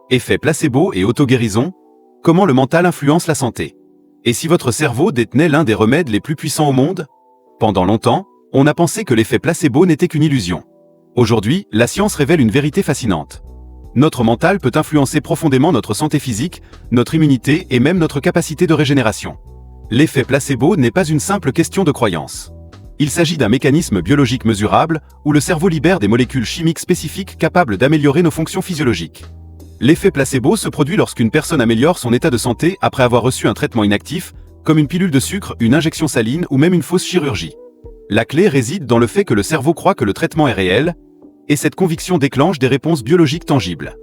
Effet placebo et auto-guérison, comment le mental influence la santé. Et si votre cerveau détenait l'un des remèdes les plus puissants au monde? Pendant longtemps, on a pensé que l'effet placebo n'était qu'une illusion. Aujourd'hui, la science révèle une vérité fascinante. Notre mental peut influencer profondément notre santé physique, notre immunité et même notre capacité de régénération. L'effet placebo n'est pas une simple question de croyance. Il s'agit d'un mécanisme biologique mesurable où le cerveau libère des molécules chimiques spécifiques capables d'améliorer nos fonctions physiologiques. L'effet placebo se produit lorsqu'une personne améliore son état de santé après avoir reçu un traitement inactif, comme une pilule de sucre, une injection saline ou même une fausse chirurgie. La clé réside dans le fait que le cerveau croit que le traitement est réel, et cette conviction déclenche des réponses biologiques tangibles.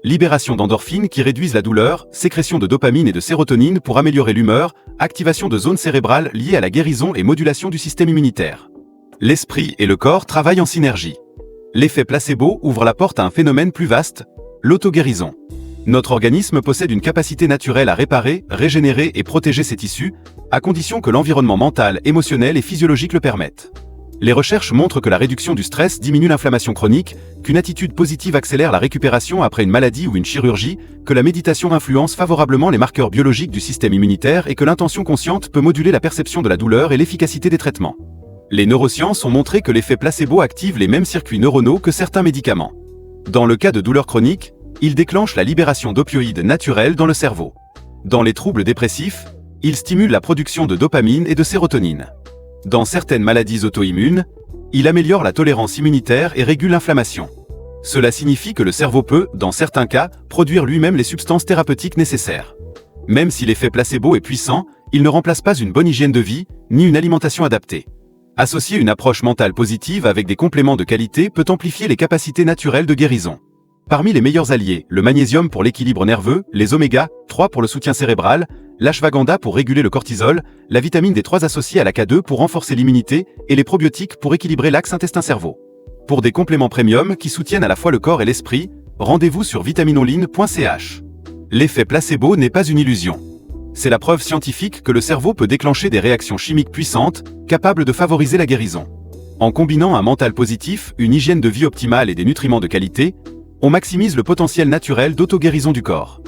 Libération d'endorphines qui réduisent la douleur, sécrétion de dopamine et de sérotonine pour améliorer l'humeur, activation de zones cérébrales liées à la guérison et modulation du système immunitaire. L'esprit et le corps travaillent en synergie. L'effet placebo ouvre la porte à un phénomène plus vaste, l'auto-guérison. Notre organisme possède une capacité naturelle à réparer, régénérer et protéger ses tissus, à condition que l'environnement mental, émotionnel et physiologique le permettent. Les recherches montrent que la réduction du stress diminue l'inflammation chronique, qu'une attitude positive accélère la récupération après une maladie ou une chirurgie, que la méditation influence favorablement les marqueurs biologiques du système immunitaire et que l'intention consciente peut moduler la perception de la douleur et l'efficacité des traitements. Les neurosciences ont montré que l'effet placebo active les mêmes circuits neuronaux que certains médicaments. Dans le cas de douleurs chroniques, il déclenche la libération d'opioïdes naturels dans le cerveau. Dans les troubles dépressifs, il stimule la production de dopamine et de sérotonine. Dans certaines maladies auto-immunes, il améliore la tolérance immunitaire et régule l'inflammation. Cela signifie que le cerveau peut, dans certains cas, produire lui-même les substances thérapeutiques nécessaires. Même si l'effet placebo est puissant, il ne remplace pas une bonne hygiène de vie, ni une alimentation adaptée. Associer une approche mentale positive avec des compléments de qualité peut amplifier les capacités naturelles de guérison. Parmi les meilleurs alliés, le magnésium pour l'équilibre nerveux, les oméga-3 pour le soutien cérébral, l'ashwagandha pour réguler le cortisol, la vitamine D3 associée à la K2 pour renforcer l'immunité et les probiotiques pour équilibrer l'axe intestin-cerveau. Pour des compléments premium qui soutiennent à la fois le corps et l'esprit, rendez-vous sur vitaminoline.ch. L'effet placebo n'est pas une illusion. C'est la preuve scientifique que le cerveau peut déclencher des réactions chimiques puissantes, capables de favoriser la guérison. En combinant un mental positif, une hygiène de vie optimale et des nutriments de qualité, on maximise le potentiel naturel d'auto-guérison du corps.